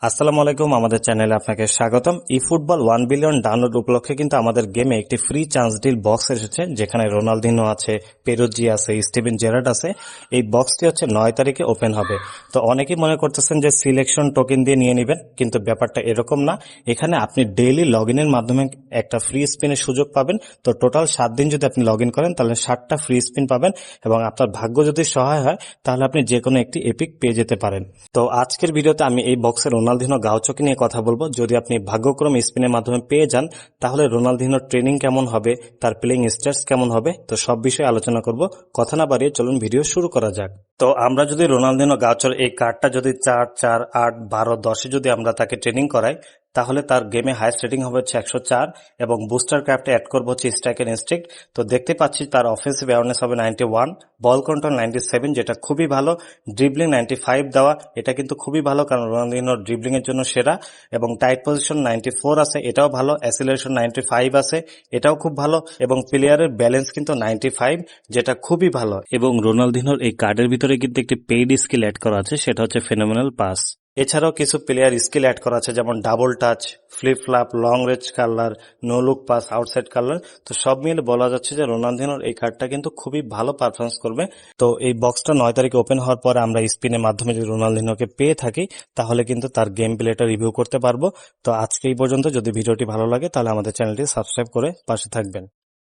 আসসালামু আলাইকুম, আমাদের চ্যানেলে আপনাকে স্বাগতম। ই ফুটবল 1 বিলিয়ন ডাউনলোড উপলক্ষে কিন্তু আমাদের গেমে একটি ফ্রি চান্স ডিল বক্স এসেছে, যেখানে রোনালদিনো আছে, পেরুজি আছে, স্টিভেন জেরার্ড আছে। এই বক্সটি হচ্ছে 9 তারিখে ওপেন হবে। তো অনেকেই মনে করতেছেন যে সিলেকশন টোকেন দিয়ে নিয়ে নেবেন, কিন্তু ব্যাপারটা এরকম না। এখানে আপনি ডেইলি লগ ইনের মাধ্যমে একটা ফ্রি স্পিনের সুযোগ পাবেন। তো টোটাল 7 দিন যদি আপনি লগ ইন করেন তাহলে 7টা ফ্রি স্পিন পাবেন, এবং আপনার ভাগ্য যদি সহায় হয় তাহলে আপনি যে কোনো একটি এপিক পেয়ে যেতে পারেন। তো আজকের ভিডিওতে আমি এই বক্সের রোনালদিনো গাউচোকে নিয়ে কথা বলবো। যদি আপনি ভাগ্যক্রম স্পিনের মাধ্যমে পেয়ে যান তাহলে রোনালদিনোর ট্রেনিং কেমন হবে, তার প্লেইং স্ট্যাটস কেমন হবে, তো সব বিষয়ে আলোচনা করব। কথা না বাড়িয়ে চলুন ভিডিও শুরু করা যাক। তো আমরা যদি রোনালদিনো গাউচোর এই কার্ডটা যদি 4, 4, 8, 12, 10 যদি আমরা তাকে ট্রেনিং করাই তাহলে তার গেমে হাইস্ট রেটিং হবে হচ্ছে 104, এবং বুস্টার ক্রাফটে অ্যাড করবো হচ্ছে স্ট্রাইক এন্ড ইনস্টিংক্ট। তো দেখতে পাচ্ছি তার অফেন্সিভ অ্যাওয়ারনেস হবে 91, বল কন্ট্রোল 97, যেটা খুবই ভালো। ড্রিবলিং 95 দেওয়া, এটা কিন্তু খুবই ভালো, কারণ রোনালদিনো ড্রিবলিং এর জন্য সেরা। এবং টাইট পজিশন 94 আছে, এটাও ভালো। অ্যাসিলারেশন 95 আছে, এটাও খুব ভালো। এবং প্লেয়ারের ব্যালেন্স কিন্তু 95, যেটা খুবই ভালো। এবং রোনালদিনোর এই কার্ডের ভিতরে কিন্তু একটি পেইড স্কিল অ্যাড করা আছে, সেটা হচ্ছে ফেনোমেনাল পাস। এছাড়াও কিছু প্লেয়ার স্কিল অ্যাড করা আছে, যেমন double touch, flip flap, long range curler, no look pass, outside curler. তো সব মিলে বলা যাচ্ছে যে রোনালদিনোর এই কার্ডটা কিন্তু খুবই ভালো পারফরমেন্স করবে। তো এই বক্সটা 9 তারিখে ওপেন হওয়ার পরে আমরা স্পিনের মাধ্যমে যদি রোনালদিনোকে পেয়ে থাকি তাহলে কিন্তু তার গেম প্লেটা রিভিউ করতে পারবো। তো আজকে এই পর্যন্ত। যদি ভিডিওটি ভালো লাগে তাহলে আমাদের চ্যানেলটি সাবস্ক্রাইব করে পাশে থাকবেন।